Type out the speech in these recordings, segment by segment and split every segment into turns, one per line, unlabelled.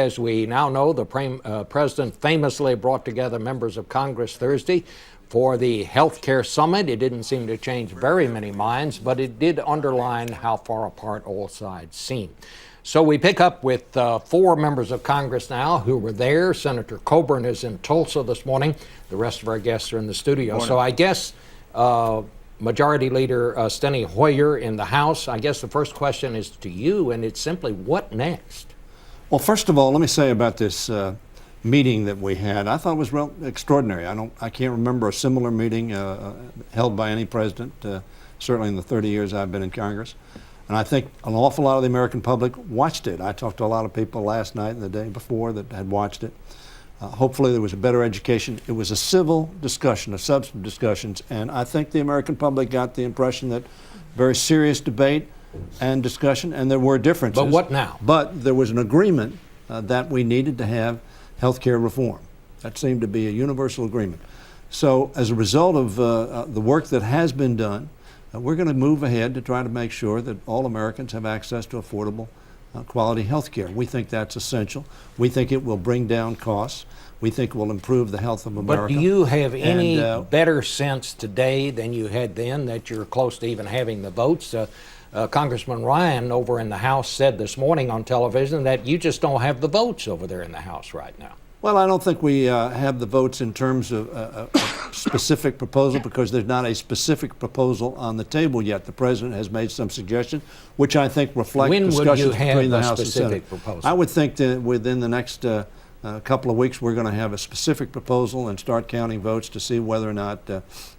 As we now know, the president famously brought together members of Congress Thursday for the health care summit. It didn't seem to change very many minds, but it did underline how far apart all sides seem. So we pick up with 4 members of Congress now who were there. Senator Coburn is in Tulsa this morning. The rest of our guests are in the studio. So I guess Majority Leader Steny Hoyer in the House, I guess the first question is to you, and it's simply, what next?
Well, first of all, let me say about this meeting that we had. I thought it was real extraordinary. I can't remember a similar meeting held by any president, certainly in the 30 years I've been in Congress. And I think an awful lot of the American public watched it. I talked to a lot of people last night and the day before that had watched it. Hopefully there was a better education. It was a civil discussion, a substantive discussions, and I think the American public got the impression that very serious debate and discussion, and there were differences.
But what now?
But there was an agreement that we needed to have health care reform. That seemed to be a universal agreement. So as a result of the work that has been done, we're going to move ahead to try to make sure that all Americans have access to affordable, quality health care. We think that's essential. We think it will bring down costs. We think it will improve the health of America.
But do you have any better sense today than you had then that you're close to even having the votes? Congressman Ryan over in the House said this morning on television that you just don't have the votes over there in the House right now.
Well, I don't think we have the votes in terms of a specific proposal because there's not a specific proposal on the table yet. The president has made some suggestions, which I think reflect discussions between the House and Senate.
Proposal?
I would think that within the next couple of weeks we're going to have a specific proposal and start counting votes to see whether or not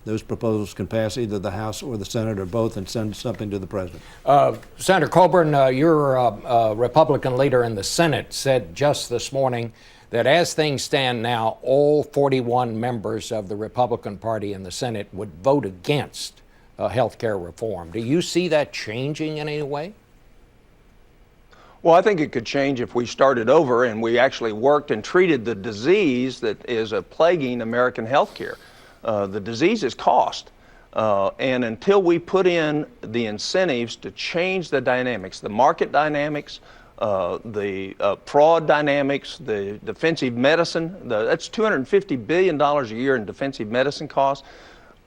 those proposals can pass either the House or the Senate or both and send something to the president.
Senator Coburn, your Republican leader in the Senate said just this morning that as things stand now, all 41 members of the Republican Party in the Senate would vote against health care reform. Do you see that changing in any way?
Well, I think it could change if we started over and we actually worked and treated the disease that is plaguing American healthcare. The disease is cost. And until we put in the incentives to change the dynamics, the market dynamics, the fraud dynamics, the defensive medicine, that's $250 billion a year in defensive medicine costs.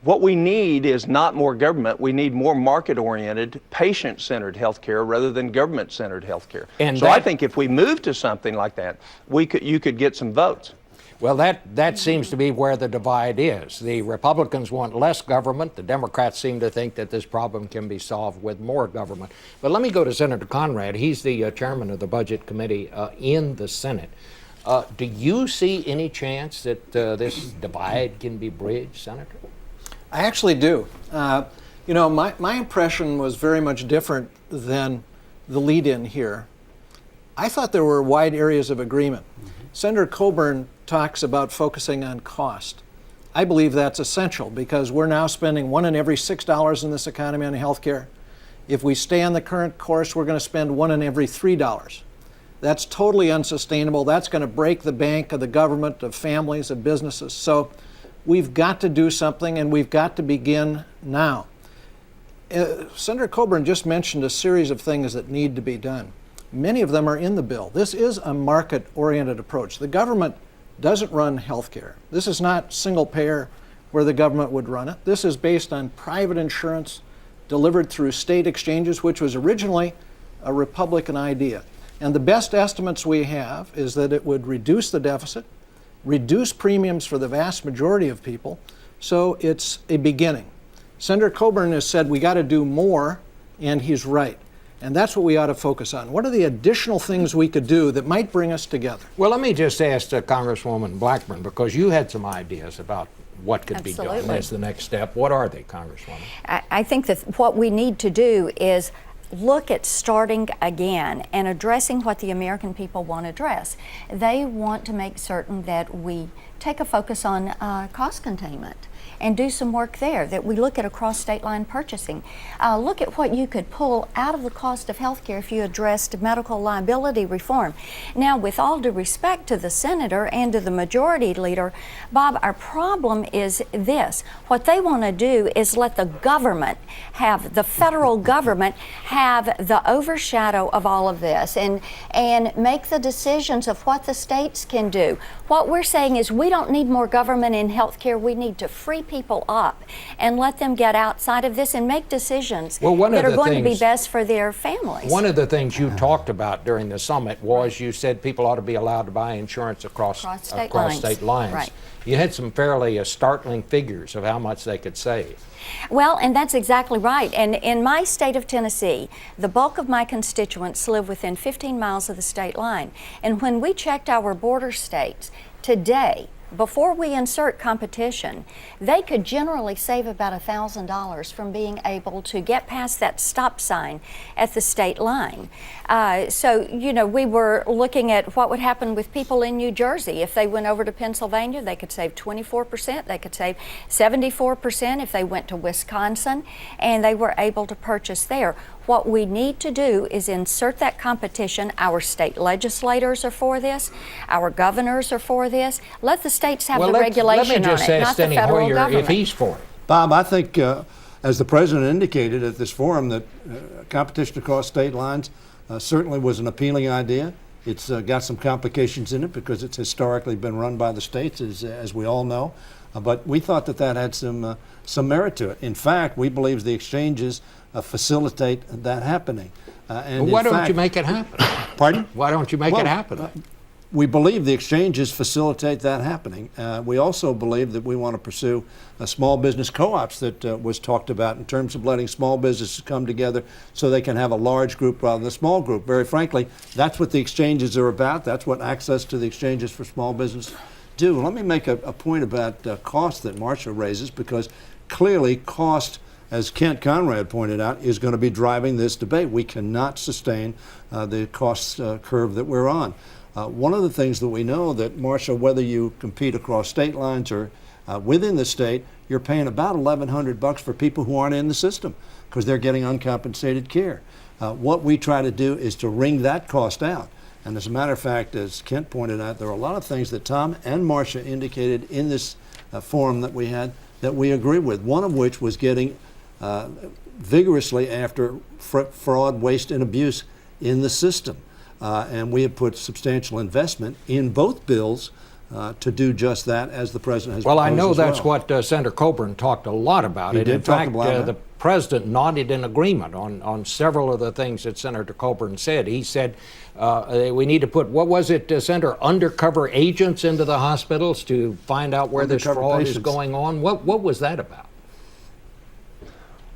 What we need is not more government. We need more market-oriented, patient-centered health care rather than government-centered health care. And so I think if we move to something like that, you could get some votes.
Well, that seems to be where the divide is. The Republicans want less government. The Democrats seem to think that this problem can be solved with more government. But let me go to Senator Conrad. He's the chairman of the Budget Committee in the Senate. Do you see any chance that this divide can be bridged, Senator?
I actually do. You know, my impression was very much different than the lead-in here. I thought there were wide areas of agreement. Senator Coburn talks about focusing on cost. I believe that's essential because we're now spending $1 in every $6 in this economy on health care. If we stay on the current course, we're going to spend $1 in every $3. That's totally unsustainable. That's going to break the bank of the government, of families, of businesses. So we've got to do something, and we've got to begin now. Senator Coburn just mentioned a series of things that need to be done. Many of them are in the bill. This is a market-oriented approach. The government doesn't run health care. This is not single payer where the government would run it. This is based on private insurance delivered through state exchanges, which was originally a Republican idea. And the best estimates we have is that it would reduce the deficit, reduce premiums for the vast majority of people, so it's a beginning. Senator Coburn has said we got to do more, and he's right. And that's what we ought to focus on. What are the additional things we could do that might bring us together?
Well, let me just ask Congresswoman Blackburn, because you had some ideas about what could be done as the next step. What are they, Congresswoman?
I think that what we need to do is look at starting again and addressing what the American people want to address. They want to make certain that we take a focus on cost containment. and do some work there, that we look at across state line purchasing. Look at what you could pull out of the cost of health care if you addressed medical liability reform. Now, with all due respect to the senator and to the majority leader, Bob, our problem is this. What they want to do is let the government have, the federal government have the overshadow of all of this and make the decisions of what the states can do. What we're saying is we don't need more government in health care. We need to free people up and let them get outside of this and make decisions that are going to be best for their families.
One of the things you talked about during the summit was you said people ought to be allowed to buy insurance across state lines.
Right.
You had some fairly startling figures of how much they could save.
Well, and that's exactly right. And in my state of Tennessee, the bulk of my constituents live within 15 miles of the state line. And when we checked our border states today, before we insert competition, they could generally save about $1,000 from being able to get past that stop sign at the state line. So, you know, we were looking at what would happen with people in New Jersey. If they went over to Pennsylvania, they could save 24%. They could save 74% if they went to Wisconsin and they were able to purchase there. What we need to do is insert that competition. Our state legislators are for this. Our governors are for this. Let the states have the regulation on it, not the federal government.
If he's for it.
Bob, I think, as the president indicated at this forum, that competition across state lines certainly was an appealing idea. It's got some complications in it because it's historically been run by the states, as we all know. But we thought that that had some merit to it. In fact, we believe the exchanges facilitate that happening.
And why don't you make it happen?
Pardon?
Why don't you make it happen?
We believe the exchanges facilitate that happening. We also believe that we want to pursue small business co-ops that was talked about in terms of letting small businesses come together so they can have a large group rather than a small group. Very frankly, that's what the exchanges are about. That's what access to the exchanges for small business do. Let me make a point about cost that Marsha raises, because clearly cost, as Kent Conrad pointed out, is going to be driving this debate. We cannot sustain the cost curve that we're on. One of the things that we know that, Marsha, whether you compete across state lines or within the state, you're paying about $1,100 for people who aren't in the system because they're getting uncompensated care. What we try to do is to wring that cost out. And as a matter of fact, as Kent pointed out, there are a lot of things that Tom and Marsha indicated in this forum that we had that we agree with, one of which was getting vigorously after fraud, waste, and abuse in the system. And we have put substantial investment in both bills to do just that, as the president has proposed.
Well, I know that's what Senator Coburn talked a lot about.
He did
in
talk
fact,
about it.
The president nodded in agreement on several of the things that Senator Coburn said. He said we need to put, what was it, Senator, undercover agents into the hospitals to find out where this fraud is going on. What was that about?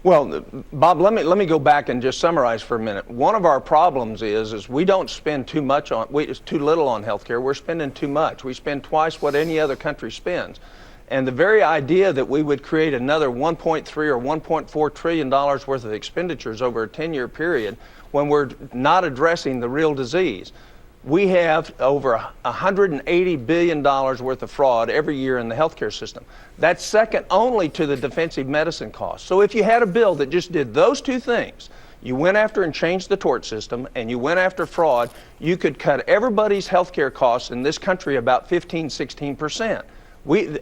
Well, Bob, let me go back and just summarize for a minute. One of our problems is we don't spend too much on, it's too little on healthcare. We're spending too much. We spend twice what any other country spends. And the very idea that we would create another $1.3 or $1.4 trillion worth of expenditures over a 10-year period when we're not addressing the real disease. We have over $180 billion worth of fraud every year in the healthcare system. That's second only to the defensive medicine costs. So if you had a bill that just did those two things, you went after and changed the tort system, and you went after fraud, you could cut everybody's healthcare costs in this country about 15–16%.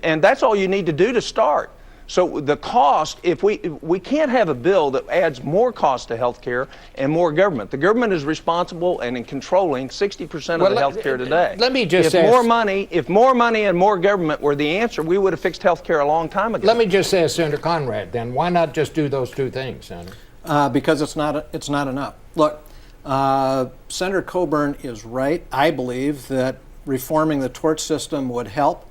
And that's all you need to do to start. So the cost, if we can't have a bill that adds more cost to health care and more government. The government is responsible and in controlling 60% of the health care today.
Let me just
if more money and more government were the answer, we would have fixed health care a long time ago.
Let me just say, Senator Conrad, then why not just do those two things, Senator?
Because it's not enough. Look, Senator Coburn is right. I believe that reforming the tort system would help.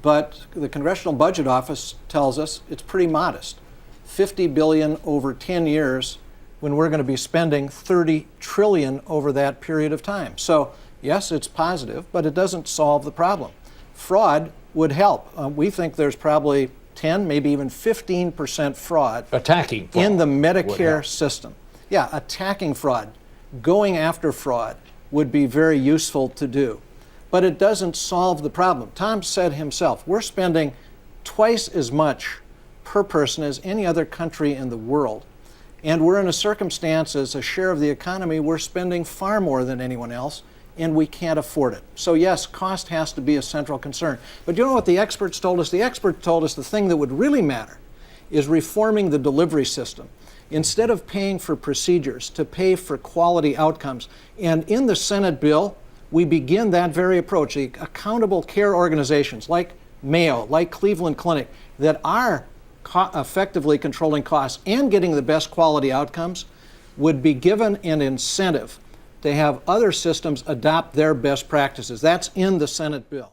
But the Congressional Budget Office tells us it's pretty modest. $50 billion over 10 years when we're going to be spending $30 trillion over that period of time. So yes, it's positive, but it doesn't solve the problem. Fraud would help. We think there's probably 10, maybe even 15% fraud.
Attacking fraud
in the Medicare system. Yeah, attacking fraud, going after fraud would be very useful to do. But it doesn't solve the problem. Tom said himself, we're spending twice as much per person as any other country in the world. And we're in a circumstance as a share of the economy, we're spending far more than anyone else, and we can't afford it. So yes, cost has to be a central concern. But you know what the experts told us? The experts told us the thing that would really matter is reforming the delivery system. Instead of paying for procedures, to pay for quality outcomes. And in the Senate bill, we begin that very approach. The accountable care organizations like Mayo, like Cleveland Clinic, that are effectively controlling costs and getting the best quality outcomes would be given an incentive to have other systems adopt their best practices. That's in the Senate bill.